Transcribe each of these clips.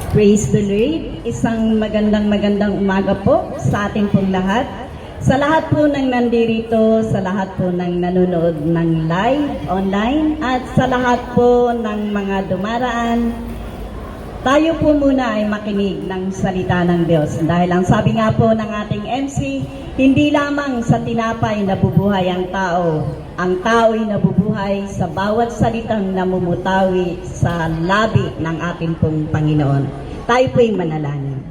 Praise the Lord. Isang magandang umaga po sa ating pong lahat. Sa lahat po ng nandirito, sa lahat po ng nanonood ng live, online, at sa lahat po ng mga dumaraan, tayo po muna ay makinig ng salita ng Diyos. Dahil ang sabi nga po ng ating MC, hindi lamang sa tinapay nabubuhay ang tao'y nabubuhay sa bawat salitang namumutawi sa labi ng ating pong Panginoon. Tayo po'y manalangin.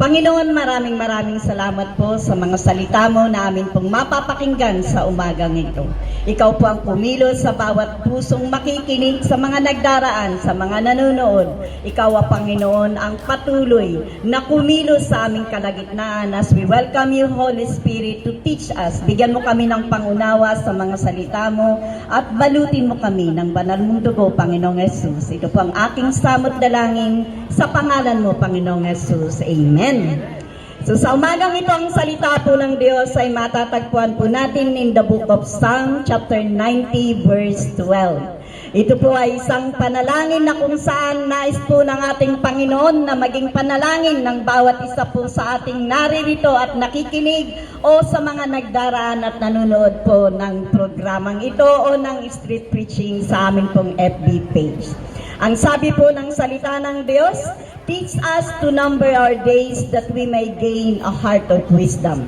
Panginoon, maraming salamat po sa mga salita mo na amin pong mapapakinggan sa umagang ito. Ikaw po ang kumilos sa bawat pusong makikinig, sa mga nagdaraan, sa mga nanonood. Ikaw ang Panginoon ang patuloy na kumilos sa aming kalagitnaan as we welcome you, Holy Spirit, to teach us. Bigyan mo kami ng pangunawa sa mga salita mo at balutin mo kami ng banal mong dugo, Panginoong Yesus. Ito po ang aking samot dalangin sa pangalan mo, Panginoong Yesus. Amen. So sa umagang ito, ang salita po ng Diyos ay matatagpuan po natin in the book of Psalm chapter 90 verse 12. Ito po ay isang panalangin na kung saan nais po ng ating Panginoon na maging panalangin ng bawat isa po sa ating naririto at nakikinig o sa mga nagdaraan at nanonood po ng programang ito o ng street preaching sa aming pong FB page. Ang sabi po ng salita ng Diyos, teach us to number our days that we may gain a heart of wisdom.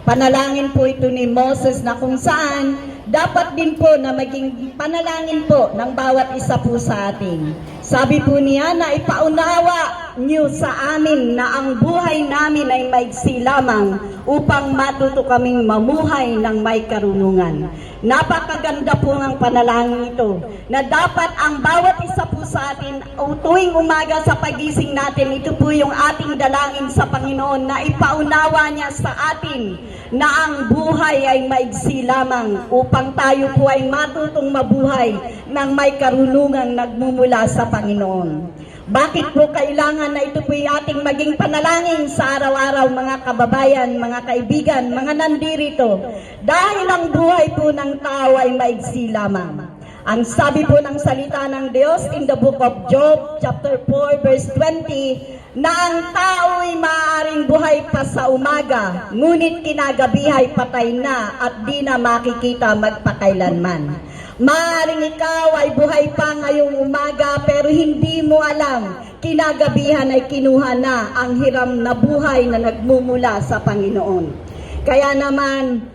Panalangin po ito ni Moses na kung saan dapat din po na maging panalangin po ng bawat isa po sa atin. Sabi po niya na ipaunawa niyo sa amin na ang buhay namin ay maigsi lamang upang matuto kaming mamuhay ng may karunungan. Napakaganda po ng panalangin ito na dapat ang bawat isa po sa atin tuwing umaga sa pagising natin, ito po yung ating dalangin sa Panginoon na ipaunawa niya sa atin na ang buhay ay maigsi lamang upang tayo po ay matutong mabuhay ng may karunungang nagmumula sa Panginoon. Bakit po kailangan na ito po yung ating maging panalangin sa araw-araw, mga kababayan, mga kaibigan, mga nandirito? Dahil ang buhay po ng tao ay maigsi lamang. Ang sabi po ng salita ng Diyos in the book of Job, chapter 4, verse 20, na ang tao ay maaaring buhay pa sa umaga, ngunit kinagabi ay patay na at di na makikita magpakailanman. Maaaring ikaw ay buhay pa ngayong umaga pero hindi mo alam, kinagabihan ay kinuha na ang hiram na buhay na nagmumula sa Panginoon. Kaya naman,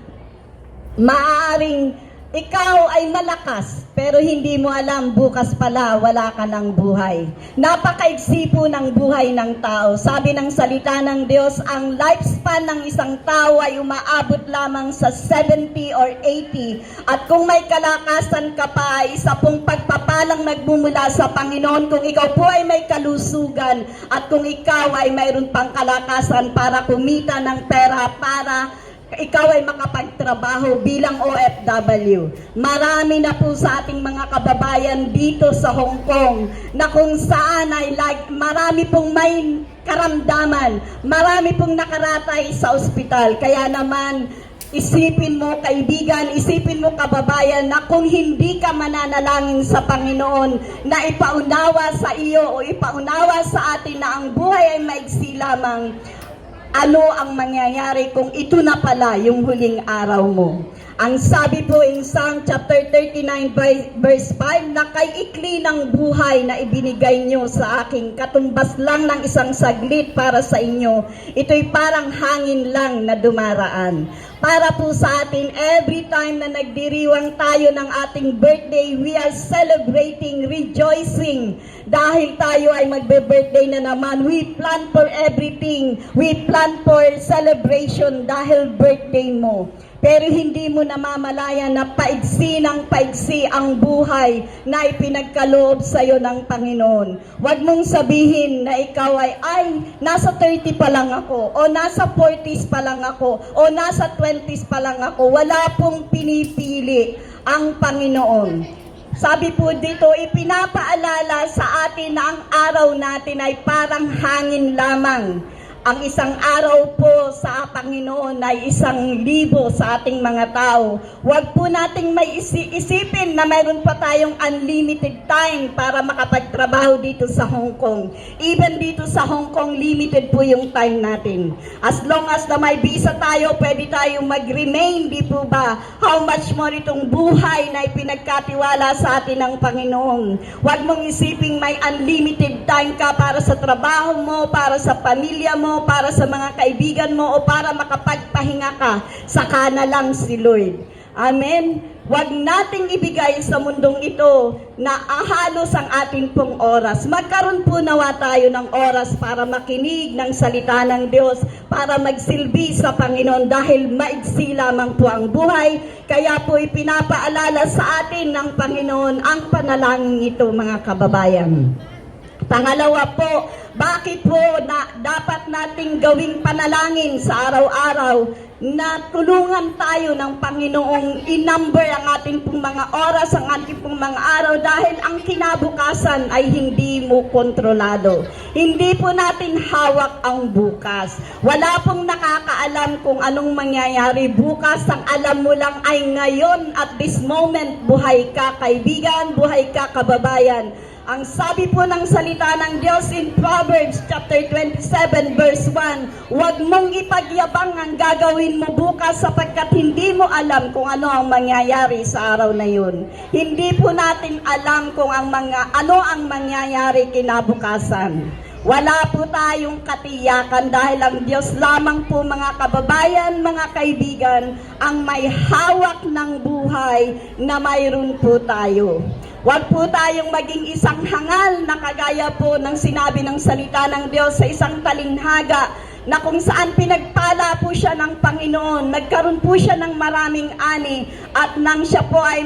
maaaring ikaw ay malakas, pero hindi mo alam bukas pala wala ka ng buhay. Napakaigsi po ng buhay ng tao. Sabi ng salita ng Diyos, ang lifespan ng isang tao ay umaabot lamang sa 70 or 80. At kung may kalakasan ka pa, isa pong pagpapalang nagmumula sa Panginoon kung ikaw po ay may kalusugan at kung ikaw ay mayroon pang kalakasan para kumita ng pera para ikaw ay makapagtrabaho bilang OFW. Marami na po sa ating mga kababayan dito sa Hong Kong na kung saan ay marami pong may karamdaman, marami pong nakaratay sa ospital. Kaya naman, isipin mo kaibigan, isipin mo kababayan na kung hindi ka mananalangin sa Panginoon na ipaunawa sa iyo o ipaunawa sa atin na ang buhay ay maigsi lamang, ano ang mangyayari kung ito na pala yung huling araw mo? Ang sabi po in Psalm chapter 39 verse 5 na kay ikli ng buhay na ibinigay nyo sa aking katumbas lang ng isang saglit para sa inyo, ito'y parang hangin lang na dumaraan. Para po sa atin, every time na nagdiriwang tayo ng ating birthday, we are celebrating, rejoicing. Dahil tayo ay magbe-birthday na naman, we plan for everything. We plan for celebration dahil birthday mo. Pero hindi mo namamalaya na paigsi ng paigsi ang buhay na ipinagkaloob sa iyo ng Panginoon. Huwag mong sabihin na ikaw ay nasa 30 pa lang ako, o nasa 40s pa lang ako, o nasa 20s pa lang ako. Wala pong pinipili ang Panginoon. Sabi po dito, ipinapaalala sa atin na ang araw natin ay parang hangin lamang. Ang isang araw po sa Panginoon ay 1,000 sa ating mga tao. Huwag po nating may isipin na mayroon pa tayong unlimited time para makapagtrabaho dito sa Hong Kong. Even dito sa Hong Kong, limited po yung time natin. As long as na may visa tayo, pwede tayong mag-remain, di po ba? How much more itong buhay na ipinagkatiwala sa atin ng Panginoon. Huwag mong isiping may unlimited time ka para sa trabaho mo, para sa pamilya mo, para sa mga kaibigan mo, o para makapagpahinga ka. Saka na lang si Lord. Amen? Huwag nating ibigay sa mundong ito na halos ang ating pong oras. Magkaroon po nawa tayo ng oras para makinig ng salita ng Diyos, para magsilbi sa Panginoon dahil maigsi lamang po ang buhay. Kaya po ipinapaalala sa atin ng Panginoon ang panalangin ito, mga kababayan. Pangalawa po, bakit po na dapat nating gawing panalangin sa araw-araw na tulungan tayo ng Panginoong i-number ang ating pong mga oras, ang ating pong mga araw, dahil ang kinabukasan ay hindi mo kontrolado. Hindi po natin hawak ang bukas. Wala pong nakakaalam kung anong mangyayari bukas. Ang alam mo lang ay ngayon at this moment. Buhay ka, kaibigan, buhay ka, kababayan. Ang sabi po ng salita ng Diyos in Proverbs chapter 27 verse 1, huwag mong ipagyabang ang gagawin mo bukas sapagkat hindi mo alam kung ano ang mangyayari sa araw na yun. Hindi po natin alam kung ano ang mangyayari kinabukasan. Wala po tayong katiyakan dahil ang Diyos lamang po, mga kababayan, mga kaibigan, ang may hawak ng buhay na mayroon po tayo. Huwag po tayong maging isang hangal na kagaya po ng sinabi ng salita ng Diyos sa isang talinghaga na kung saan pinagpala po siya ng Panginoon, nagkaroon po siya ng maraming ani, at nang siya po ay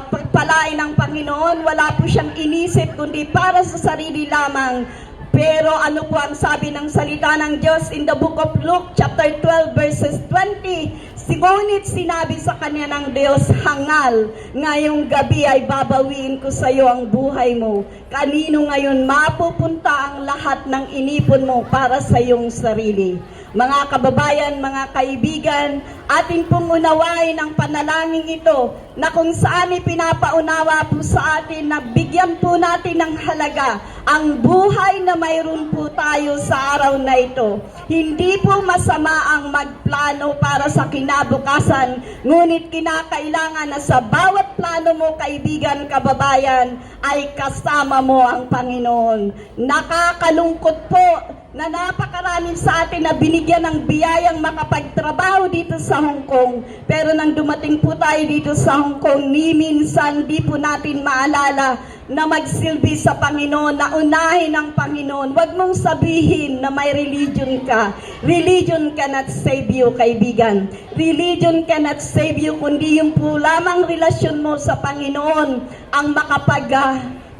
pagpalain ng Panginoon, wala po siyang inisip kundi para sa sarili lamang. Pero ano po ang sabi ng salita ng Diyos in the book of Luke chapter 12 verses 20, ngunit sinabi sa kanya ng Diyos, hangal, ngayong gabi ay babawiin ko sa iyo ang buhay mo. Kanino ngayon mapupunta ang lahat ng inipon mo para sa iyong sarili? Mga kababayan, mga kaibigan, ating pong unawain ang panalangin ito na kung saan ipinapaunawa po sa atin na bigyan po natin ng halaga ang buhay na mayroon po tayo sa araw na ito. Hindi po masama ang magplano para sa kinabukasan, ngunit kinakailangan na sa bawat plano mo, kaibigan, kababayan, ay kasama mo ang Panginoon. Nakakalungkot po na napakaraming sa atin na binigyan ng biyayang makapagtrabaho dito sa Hong Kong. Pero nang dumating po tayo dito sa Hong Kong, ni minsan di po natin maalala na magsilbi sa Panginoon, na unahin ang Panginoon. Huwag mong sabihin na may religion ka. Religion cannot save you, kaibigan. Religion cannot save you, kundi yung po lamang relasyon mo sa Panginoon ang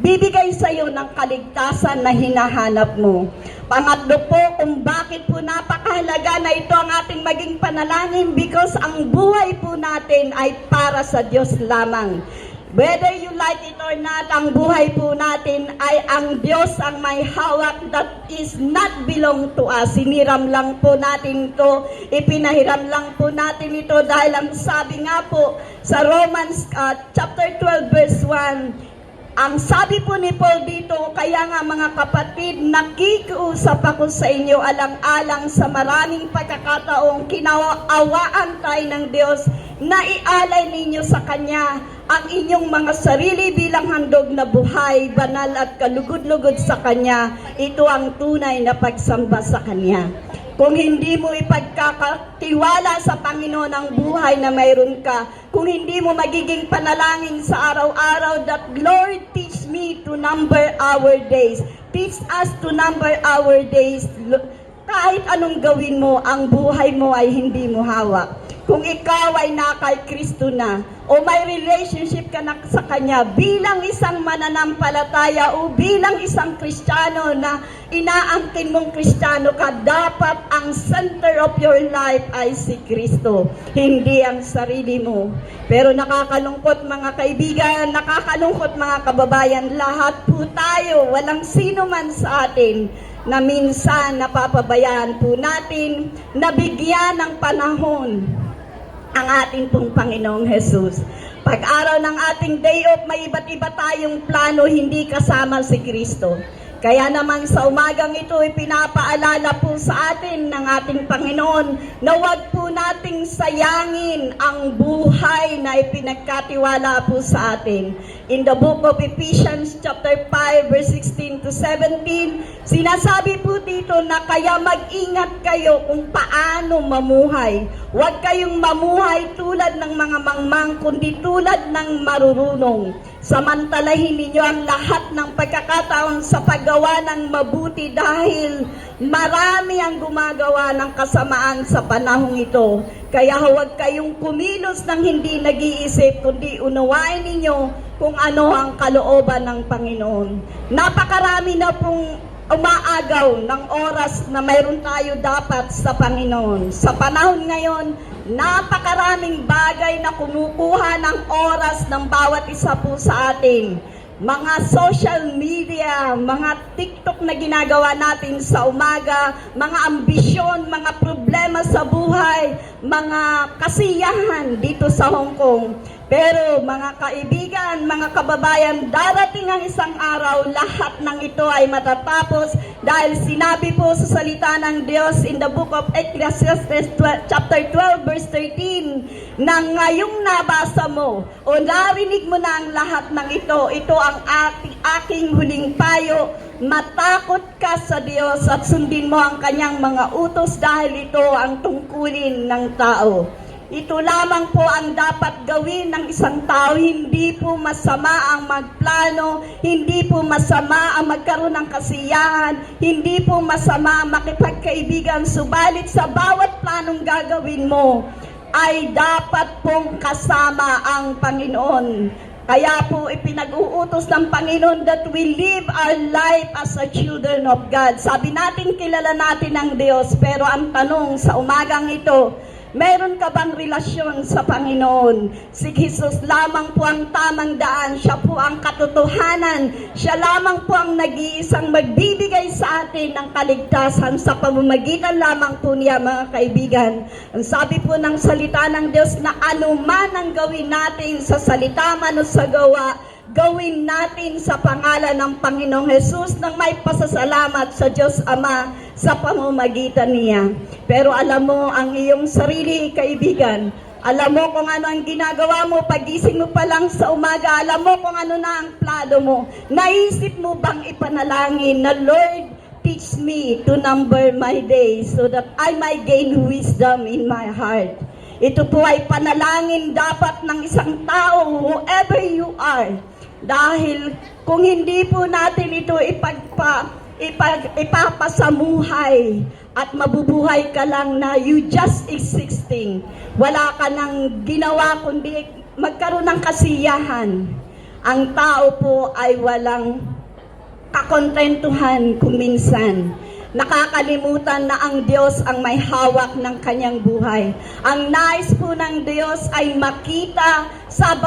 bibigay sa iyo ng kaligtasan na hinahanap mo. Pangatlo po, kung bakit po napakahalaga na ito ang ating maging panalangin, because ang buhay po natin ay para sa Diyos lamang. Whether you like it or not, ang buhay po natin ay ang Diyos ang may hawak, that is not belong to us. Siniram lang po natin ito, ipinahiram lang po natin ito dahil ang sabi nga po sa Romans chapter 12 verse 1, ang sabi po ni Paul dito, kaya nga mga kapatid, nakikiusap ako sa inyo alang-alang sa maraming pagkakataong kinaawaan tayo ng Diyos na ialay ninyo sa Kanya ang inyong mga sarili bilang handog na buhay, banal at kalugod-lugod sa Kanya. Ito ang tunay na pagsamba sa Kanya. Kung hindi mo ipagkakatiwala sa Panginoon ang buhay na mayroon ka, kung hindi mo magiging panalangin sa araw-araw that Lord, teach me to number our days. Teach us to number our days. Kahit anong gawin mo, ang buhay mo ay hindi mo hawak. Kung ikaw ay kay Kristo na, o may relationship ka na sa Kanya, bilang isang mananampalataya o bilang isang Kristiyano na inaangkin mong Kristiyano ka, dapat ang center of your life ay si Kristo, hindi ang sarili mo. Pero nakakalungkot mga kaibigan, nakakalungkot mga kababayan, lahat po tayo, walang sino man sa atin, na minsan napapabayaan po natin na bigyan ng panahon ang ating pong Panginoong Jesus. Pag-araw ng ating day off, may iba't iba tayong plano, hindi kasama si Kristo. Kaya naman sa umagang ito, ipinapaalala po sa atin ng ating Panginoon na huwag po nating sayangin ang buhay na ipinagkatiwala po sa atin. In the book of Ephesians chapter 5 verse 16 to 17, sinasabi po dito na kaya mag-ingat kayo kung paano mamuhay. Huwag kayong mamuhay tulad ng mga mangmang, kundi tulad ng marurunong. Samantalahin ninyo ang lahat ng pagkakataon sa paggawa ng mabuti dahil marami ang gumagawa ng kasamaan sa panahong ito. Kaya huwag kayong kumilos ng hindi nag-iisip, kundi unawain ninyo kung ano ang kalooban ng Panginoon. Napakarami na pong umaagaw ng oras na mayroon tayo dapat sa Panginoon. Sa panahon ngayon, napakaraming bagay na kumukuha ng oras ng bawat isa po sa atin. Mga social media, mga TikTok na ginagawa natin sa umaga, mga ambisyon, mga problema sa buhay, mga kasiyahan dito sa Hong Kong. Pero mga kaibigan, mga kababayan, darating ang isang araw, lahat ng ito ay matatapos dahil sinabi po sa salita ng Diyos in the book of Ecclesiastes chapter 12 verse 13 na ngayong nabasa mo o narinig mo na ang lahat ng ito ang aking huling payo. Matakot ka sa Diyos at sundin mo ang kanyang mga utos dahil ito ang tungkulin ng tao. Ito lamang po ang dapat gawin ng isang tao. Hindi po masama ang magplano, hindi po masama ang magkaroon ng kasiyahan, hindi po masama ang makipagkaibigan, subalit sa bawat planong gagawin mo ay dapat pong kasama ang Panginoon. Kaya po ipinag-uutos ng Panginoon that we live our life as a children of God. Sabi natin kilala natin ang Diyos, pero ang tanong sa umagang ito, meron ka bang relasyon sa Panginoon? Si Jesus lamang po ang tamang daan. Siya po ang katotohanan. Siya lamang po ang nag-iisang magbibigay sa atin ng kaligtasan sa pamamagitan lamang po niya, mga kaibigan. Ang sabi po ng salita ng Diyos na anuman ang gawin natin sa salita man o sa gawa, gawin natin sa pangalan ng Panginoong Jesus nang may pasasalamat sa Diyos Ama sa pamamagitan niya. Pero alam mo ang iyong sarili, kaibigan. Alam mo kung ano ang ginagawa mo, pagising mo pa lang sa umaga, alam mo kung ano na ang plano mo. Naisip mo bang ipanalangin na, Lord, teach me to number my days so that I might gain wisdom in my heart. Ito po ay panalangin dapat ng isang tao, whoever you are. Dahil kung hindi po natin ito ipapasamuhay at mabubuhay ka lang na you just existing, wala ka nang ginawa kundi magkaroon ng kasiyahan. Ang tao po ay walang kakontentuhan kung minsan. Nakakalimutan na ang Diyos ang may hawak ng kanyang buhay. Ang nais po ng Diyos ay makita sa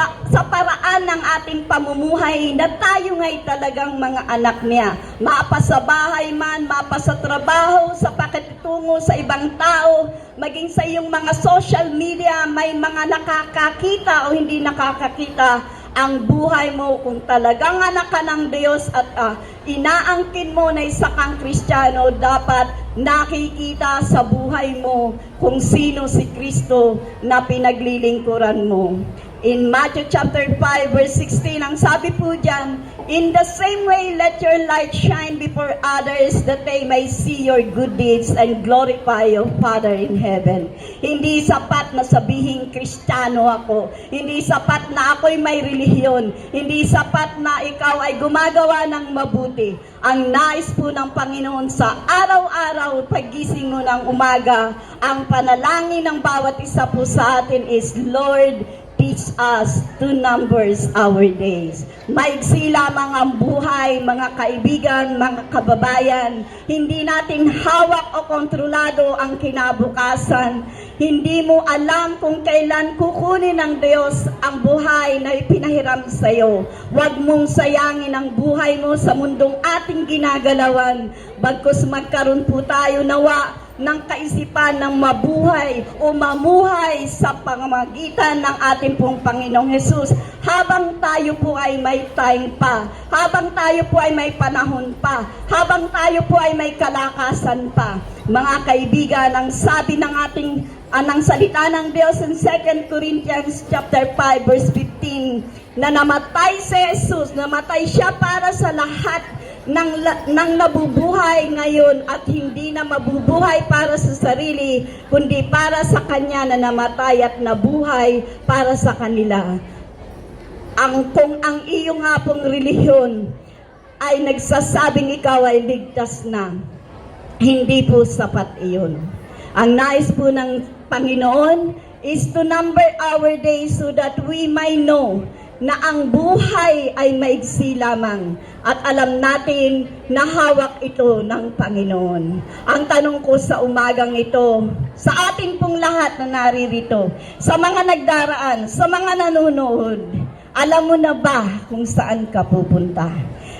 paraan ng ating pamumuhay na tayo ngay talagang mga anak niya. Mapa sa bahay man, mapa sa trabaho, sa pakitungo sa ibang tao, maging sa iyong mga social media, may mga nakakakita o hindi nakakakita. Ang buhay mo kung talagang anak ka ng Diyos at inaangkin mo na isa kang Kristiyano, dapat nakikita sa buhay mo kung sino si Kristo na pinaglilingkuran mo. In Matthew chapter 5 verse 16, ang sabi po dyan, in the same way, let your light shine before others that they may see your good deeds and glorify your Father in heaven. Hindi sapat na sabihin Kristiyano ako. Hindi sapat na ako'y may relihiyon. Hindi sapat na ikaw ay gumagawa ng mabuti. Ang nais po ng Panginoon sa araw-araw, pagising mo ng umaga, ang panalangin ng bawat isa po sa atin is, Lord, teach us to numbers our days. Maigsi lamang ang buhay, mga kaibigan, mga kababayan. Hindi natin hawak o kontrolado ang kinabukasan. Hindi mo alam kung kailan kukunin ng Diyos ang buhay na ipinahiram sa iyo. Huwag mong sayangin ang buhay mo sa mundong ating ginagalawan. Bagkus magkaroon po tayo nawa ng kaisipan ng mabuhay o mamuhay sa pamamagitan ng ating pong Panginoong Hesus habang tayo po ay may time pa, habang tayo po ay may panahon pa, habang tayo po ay may kalakasan pa. Mga kaibigan, ang sabi ng ating ng salita ng Diyos in 2 Corinthians chapter 5 verse 15 na namatay si Jesus, namatay siya para sa lahat ng nabubuhay ngayon at hindi na mabubuhay para sa sarili, kundi para sa Kanya na namatay at nabuhay para sa kanila. Kung ang iyong nga pong relihiyon ay nagsasabing ikaw ay ligtas na, hindi po sapat iyon. Ang nais po ng Panginoon is to number our days so that we may know na ang buhay ay maigsi lamang at alam natin na hawak ito ng Panginoon. Ang tanong ko sa umagang ito, sa ating pong lahat na naririto, sa mga nagdaraan, sa mga nanonood, alam mo na ba kung saan ka pupunta?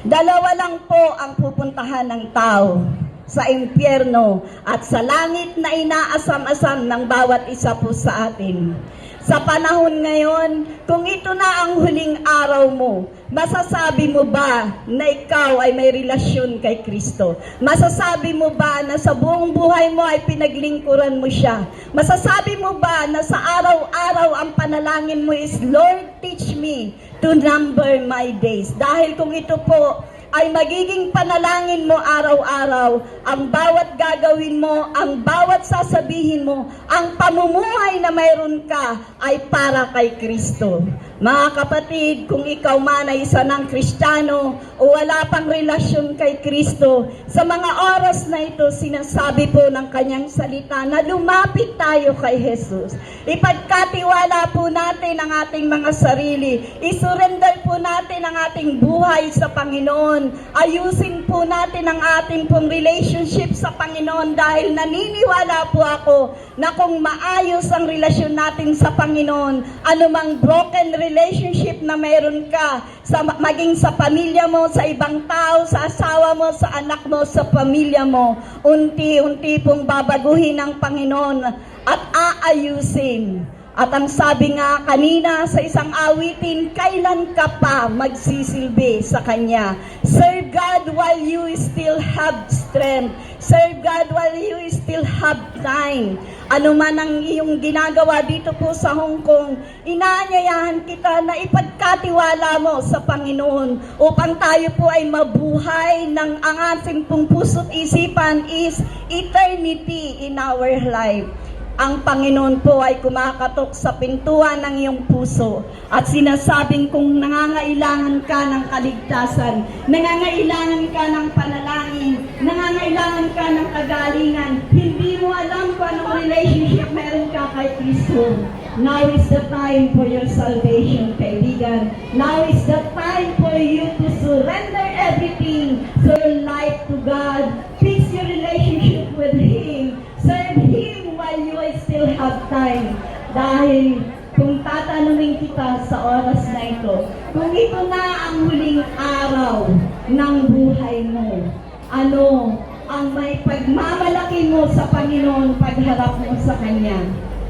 Dalawa lang po ang pupuntahan ng tao, sa impyerno at sa langit na inaasam-asam ng bawat isa po sa atin. Sa panahon ngayon, kung ito na ang huling araw mo, masasabi mo ba na ikaw ay may relasyon kay Kristo? Masasabi mo ba na sa buong buhay mo ay pinaglingkuran mo siya? Masasabi mo ba na sa araw-araw ang panalangin mo is, Lord, teach me to number my days? Dahil kung ito po ay magiging panalangin mo araw-araw, ang bawat gagawin mo, ang bawat sasabihin mo, ang pamumuhay na mayroon ka ay para kay Kristo. Mga kapatid, kung ikaw man ay isa ng Kristiyano o wala pang relasyon kay Kristo, sa mga oras na ito, sinasabi po ng kanyang salita na lumapit tayo kay Jesus. Ipagkatiwala po natin ang ating mga sarili. Isurrender po natin ang ating buhay sa Panginoon. Ayusin po natin ang ating pong relationship sa Panginoon dahil naniniwala po ako na kung maayos ang relasyon natin sa Panginoon, anumang broken relationship na meron ka, maging sa pamilya mo, sa ibang tao, sa asawa mo, sa anak mo, sa pamilya mo, unti-unti pong babaguhin ng Panginoon at aayusin. At ang sabi nga kanina sa isang awitin, kailan ka pa magsisilbi sa Kanya? Serve God while you still have strength. Serve God while you still have time. Ano man ang iyong ginagawa dito po sa Hong Kong, inaanyayahan kita na ipagkatiwala mo sa Panginoon upang tayo po ay mabuhay ng ang ating pong puso't isipan is eternity in our life. Ang Panginoon po ay kumakatok sa pintuan ng iyong puso at sinasabing kung nangangailangan ka ng kaligtasan, nangangailangan ka ng panalangin, nangangailangan ka ng kagalingan, hindi mo alam kung anong relationship meron ka kay Kristo. Now is the time for your salvation, kaibigan. Now is the time for you to surrender everything, so your life to God. Fix your relationship with Him. Serve Him while you still have time. Dahil kung tatanungin kita sa oras na ito, kung ito na ang huling araw ng buhay mo, ano ang may pagmamalaki mo sa Panginoon pagharap mo sa Kanya?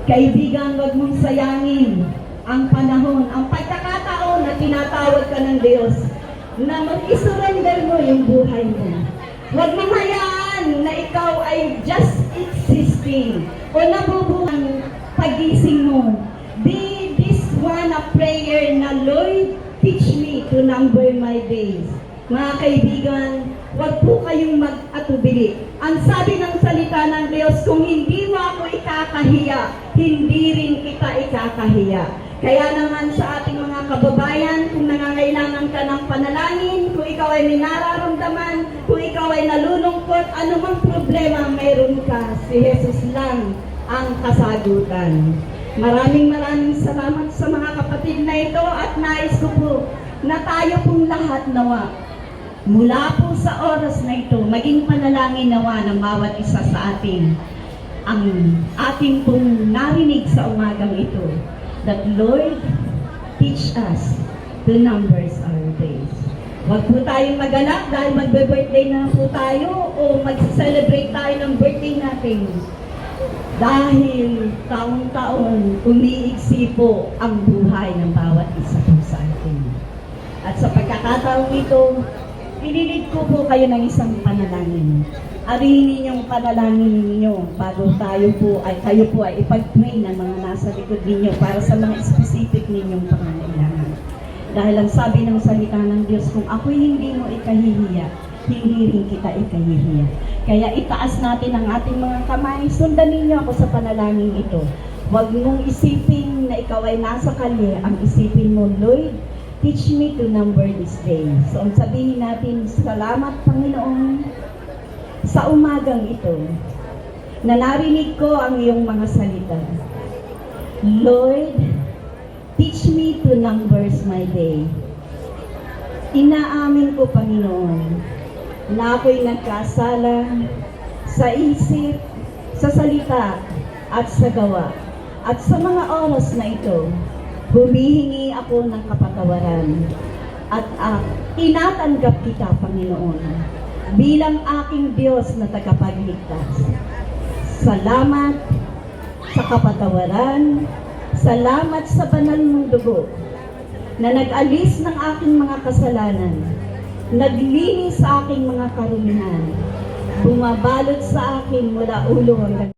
Kaibigan, wag mong sayangin ang panahon, ang pagkakataon na tinatawag ka ng Diyos na mag-isurrender mo yung buhay mo. Huwag mong hayaan na ikaw ay just existing o nabubuhay pagising mo. Be this one a prayer na, Lord, teach me to number my days. Mga kaibigan, huwag po kayong mag-atubili. Ang sabi ng salita ng Diyos, kung hindi mo ako ikakahiya, hindi rin kita ikakahiya. Kaya naman sa ating mga kababayan, kung nangangailangan ka ng panalangin, kung ikaw ay may nararamdaman, kung ikaw ay nalulungkot, anumang problema mayroon ka, si Jesus lang ang kasagutan. Maraming salamat sa mga kapatid na ito at nais ko po na tayo pong lahat nawa. Mula po sa oras na ito, maging panalangin nawa ng bawat isa sa atin ang ating pong narinig sa umagang ito. That Lord, teach us to numbers our days. Huwag po tayong magalak dahil magbe-birthday na po tayo o mag-celebrate tayo ng birthday natin. Dahil taon-taon umiiksi po ang buhay ng bawat isa po sa atin. At sa pagkakataong ito, pinilit ko po kayo ng isang panalangin. Arihin ninyong panalangin ninyo bago kayo po ay ipag-pray ng mga nasa likod ninyo para sa mga specific ninyong pangangailangan. Dahil ang sabi ng salita ng Diyos, kung ako'y hindi mo ikahihiya, hindi rin kita ikahihiya. Kaya itaas natin ang ating mga kamay. Sundan ninyo ako sa panalangin ito. Huwag mong isipin na ikaw ay nasa kalye. Ang isipin mo, Lord, teach me to number this day. So, ang sabihin natin, salamat Panginoon sa umagang ito na narinig ko ang iyong mga salita. Lord, teach me to numbers my day. Inaamin ko, Panginoon, na ako'y nagkasala sa isip, sa salita, at sa gawa. At sa mga oras na ito, humihingi ako ng kapatawaran. At tinatanggap kita, Panginoon, bilang aking Diyos na tagapagligtas. Salamat sa kapatawaran. Salamat sa banal mong dugo na nag-alis ng aking mga kasalanan, naglinis sa aking mga karumihan, bumabalot sa akin mula ulo hanggang